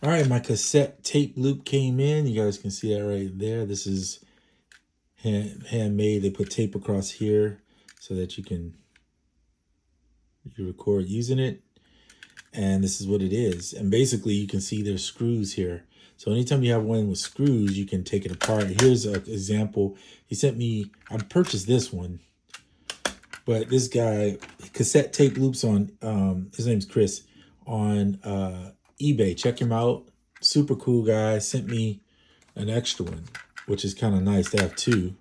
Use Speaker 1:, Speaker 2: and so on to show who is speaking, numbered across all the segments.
Speaker 1: All right, my cassette tape loop came in. You guys can see that right there. This is handmade. They put tape across here so that you can record using it. And this is what it is. And basically you can see there's screws here. So anytime you have one with screws, you can take it apart. Here's an example. He sent me, I purchased this one, but this guy, Cassette Tape Loops on, his name's Chris, on eBay. Check him out. Super cool guy. Sent me an extra one, which is kind of nice to have two.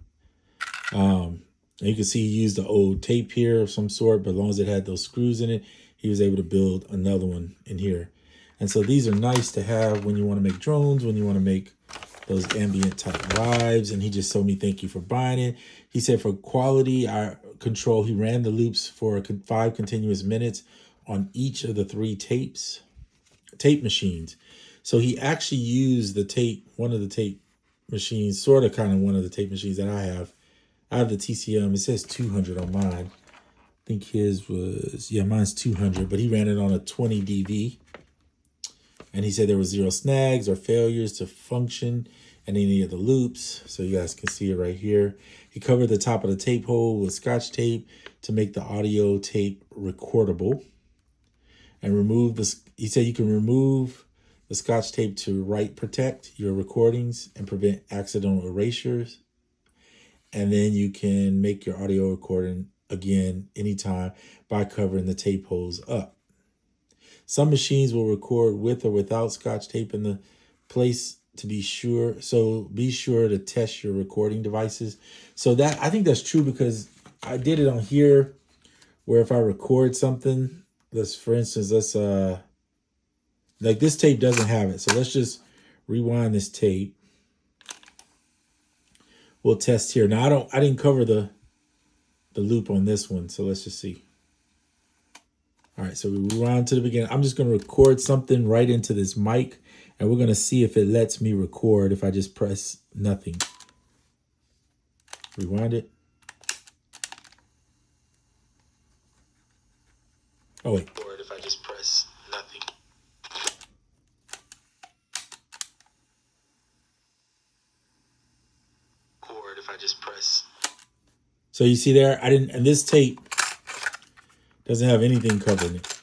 Speaker 1: And you can see he used the old tape here of some sort, but as long as it had those screws in it, he was able to build another one in here. And so these are nice to have when you want to make drones, when you want to make those ambient type lives. And he just told me thank you for buying it. He said for quality control, he ran the loops for 5 continuous minutes on each of the 3 tape machines. So he actually used the tape, one of the tape machines, sort of kind of one of the tape machines that I have. I have the TCM. It says 200 on mine. I think his was, yeah, mine's 200, but he ran it on a 20 dB. And he said there was 0 snags or failures to function in any of the loops. So you guys can see it right here. He covered the top of the tape hole with Scotch tape to make the audio tape recordable. And remove this. He said you can remove the Scotch tape to write protect your recordings and prevent accidental erasures. And then you can make your audio recording again anytime by covering the tape holes up. Some machines will record with or without Scotch tape in the place to be sure. So be sure to test your recording devices. So that, I think that's true, because I did it on here where if I record something, for instance, like this tape doesn't have it. So let's just rewind this tape. We'll test here. Now I didn't cover the loop on this one, so let's just see. All right, so we rewind to the beginning. I'm just going to record something right into this mic, and we're going to see if it lets me record if I just press nothing. Rewind it. Oh, wait. Or if I just press nothing. Or if I just press. So you see there, and this tape doesn't have anything covering it.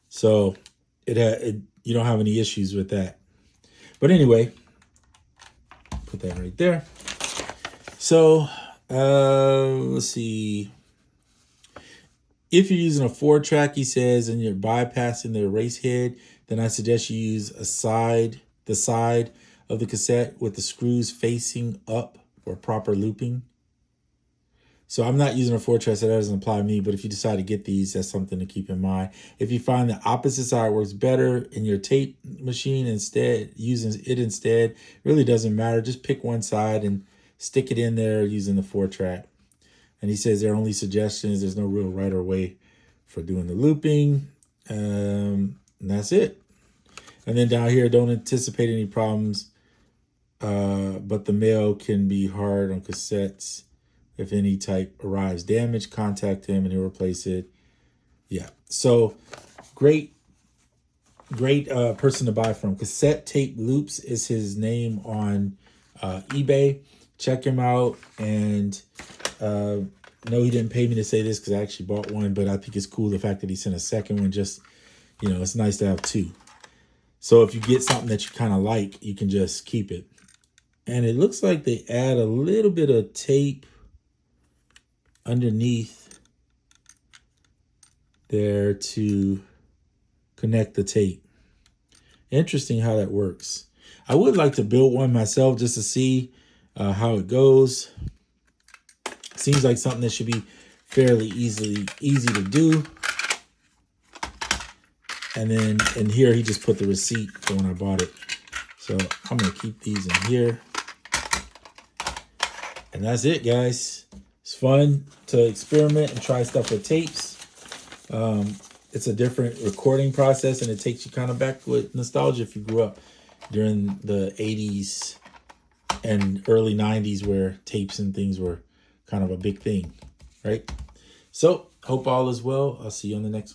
Speaker 1: So you don't have any issues with that. But anyway, put that right there. So let's see. If you're using a 4-track, he says, and you're bypassing the erase head, then I suggest you use the side of the cassette with the screws facing up for proper looping. So I'm not using a 4-track, so that doesn't apply to me. But if you decide to get these, that's something to keep in mind. If you find the opposite side works better in your tape machine using it instead, really doesn't matter. Just pick one side and stick it in there using the 4-track. And he says there are only suggestions. There's no real right or way for doing the looping. And that's it. And then down here, don't anticipate any problems. But the mail can be hard on cassettes. If any type arrives damaged, contact him and he'll replace it. Yeah. So great person to buy from. Cassette Tape Loops is his name on eBay. Check him out. And no, he didn't pay me to say this because I actually bought one, but I think it's cool the fact that he sent a second one. Just, it's nice to have 2. So if you get something that you kind of like, you can just keep it. And it looks like they add a little bit of tape underneath there to connect the tape. Interesting how that works. I would like to build one myself just to see how it goes. Seems like something that should be fairly easy to do. And then in here, he just put the receipt for when I bought it. So I'm going to keep these in here. And that's it, guys. It's fun to experiment and try stuff with tapes. It's a different recording process, and it takes you kind of back with nostalgia if you grew up during the 80s and early 90s where tapes and things were kind of a big thing, right? So hope all is well. I'll see you on the next one.